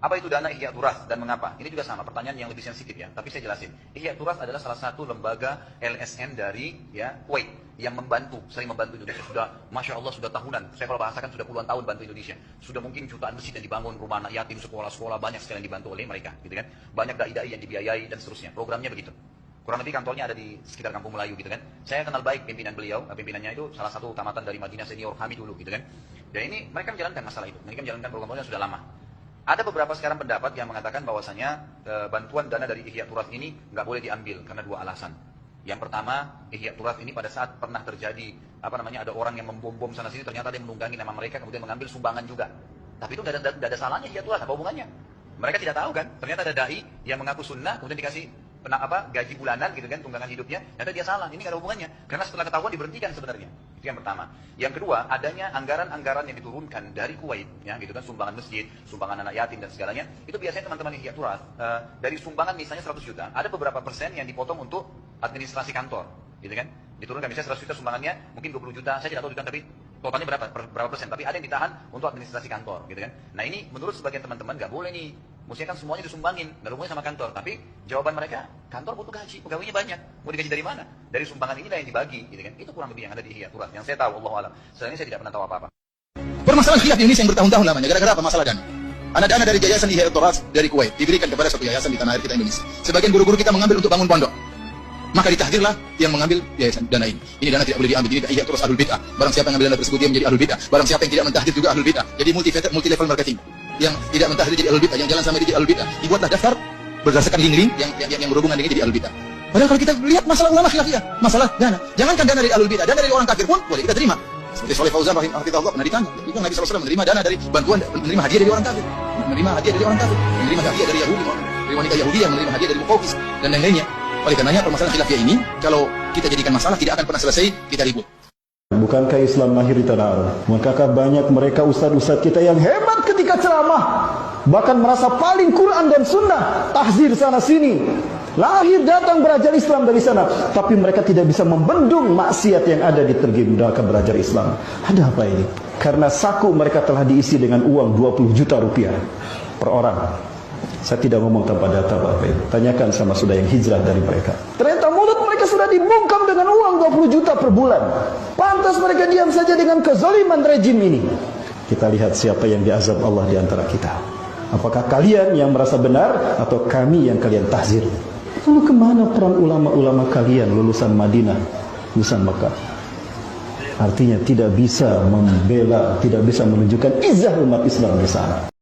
Apa itu dana Ihya Turas dan mengapa? Ini juga sama, pertanyaan yang lebih sensitif ya, tapi saya jelasin. Ihya Turas adalah salah satu lembaga LSM dari Kuwait yang sering membantu Indonesia. Sudah, Masya Allah, sudah tahunan. Saya kalau bahasakan sudah puluhan tahun bantu Indonesia. Sudah mungkin jutaan masjid yang dibangun, rumah anak yatim, sekolah-sekolah, banyak sekali yang dibantu oleh mereka. Gitu kan? Banyak dai-dai yang dibiayai dan seterusnya. Programnya begitu. Kurang lebih kantornya ada di sekitar Kampung Melayu gitu kan. Saya kenal baik pimpinan beliau, pimpinannya itu salah satu tamatan dari Madinah senior kami dulu gitu kan. Dan ini mereka menjalankan masalah itu. Mereka menjalankan program-programnya sudah lama. Ada beberapa sekarang pendapat yang mengatakan bahwasanya bantuan dana dari Ihya Turas ini nggak boleh diambil karena dua alasan. Yang pertama, Ihya Turas ini pada saat pernah terjadi ada orang yang membom sana sini, ternyata dia menunggangi nama mereka kemudian mengambil sumbangan juga. Tapi itu nggak ada salahnya Ihya Turas, apa hubungannya? Mereka tidak tahu kan? Ternyata ada dai yang mengaku sunnah kemudian dikasih gaji bulanan gitu kan, tunggangan hidupnya, ternyata dia salah. Ini nggak ada hubungannya. Karena setelah ketahuan diberhentikan sebenarnya. Itu yang pertama. Yang kedua, adanya anggaran-anggaran yang diturunkan dari Kuwait, ya gitu kan, sumbangan masjid, sumbangan anak yatim dan segalanya. Itu biasanya teman-teman Ihya Turas dari sumbangan misalnya 100 juta, ada beberapa persen yang dipotong untuk administrasi kantor, gitu kan? Diturunkan misalnya 100 juta sumbangannya, mungkin 20 juta, saya tidak tahu juga, tapi totalnya berapa persen, tapi ada yang ditahan untuk administrasi kantor, gitu kan? Nah ini menurut sebagian teman-teman nggak boleh nih. Mestinya kan semuanya disumbangin, nggak ada hubungannya sama kantor. Tapi jawaban mereka, kantor butuh gaji, pegawainya banyak. Mau digaji dari mana? Dari sumbangan inilah yang dibagi, gitu kan? Itu kurang lebih yang ada di Ihya Turas. Yang saya tahu, Allah alam. Selain ini saya tidak pernah tahu apa-apa. Permasalahan khilaf di Indonesia yang bertahun-tahun lamanya, gara-gara apa? Masalah dana. Ada dana dari yayasan Ihya Turas dari Kuwait, diberikan kepada satu yayasan di tanah air kita Indonesia. Sebagian guru-guru kita mengambil untuk bangun pondok. Maka ditahdirlah yang mengambil yayasan dana ini. Ini dana tidak boleh diambil. Ini Ihya Turas ahlul bid'ah. Barang siapa yang mengambil dana tersebut dia menjadi ahlul bid'ah. Barang siapa yang tidak mentahdir juga ahlul bid'ah. Jadi multi level marketing. Yang tidak mentahdir jadi ahlul bid'ah, yang jalan sama dia jadi ahlul bid'ah. Dibuatlah daftar berdasarkan link-link yang berhubungan dengan jadi ahlul bid'ah. Padahal kalau kita lihat masalah ulama khilafiyah, masalah dana, jangankan dana dari ahlul bid'ah, dana dari orang kafir pun boleh kita terima. Seperti Shalih Fauzan rahimahullah pernah ditanya, itu Nabi SAW menerima dana dari bantuan, menerima hadiah dari orang kafir, menerima hadiah dari orang kafir, menerima hadiah dari Yahudi, dari wanita Yahudi yang menerima hadiah dari Muqawqis dan lain-lainnya. Oleh karenanya permasalahan khilafiyah ini kalau kita jadikan masalah tidak akan pernah selesai, kita ribut. Bukankah Islam lahir di tanah Arab? Maka banyak mereka ustaz-ustaz kita yang hebat ketika ceramah, bahkan merasa paling Quran dan Sunnah, tahzir sana sini. Lahir datang belajar Islam dari sana, tapi mereka tidak bisa membendung maksiat yang ada di tergim mereka belajar Islam. Ada apa ini? Karena saku mereka telah diisi dengan uang 20 juta rupiah per orang. Saya tidak ngomong tanpa data Bapak Ibu. Tanyakan sama saudara yang hijrah dari mereka. Ternyata mulut mereka sudah dibungkam dengan uang 20 juta per bulan. Pantas mereka diam saja dengan kezaliman rejim ini. Kita lihat siapa yang diazab Allah di antara kita. Apakah kalian yang merasa benar atau kami yang kalian tahzir? Lalu kemana peran ulama-ulama kalian lulusan Madinah, lulusan Mekah? Artinya tidak bisa membela, tidak bisa menunjukkan izah umat Islam di sana.